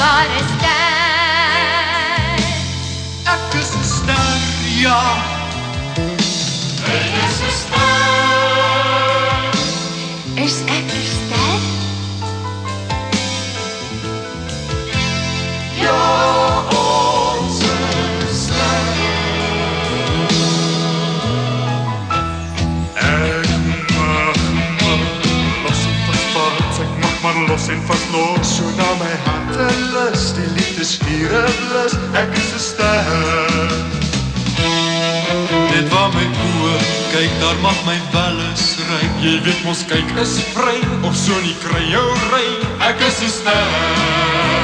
ware ster. Ek is 'n ster, ja. Hy is 'n ster. Is ek 'n ster? Ja, ons is ster. Ek mag los en vastpas, ek mag maar los en vastlos. So na my hart en lus, die liefdesviere blus, ek is 'n ster. Net waar my oë kyk, daar mag my welles ryk. Jy weet mos kyk is vry, of so nie kry jou ry. Ek is 'n ster.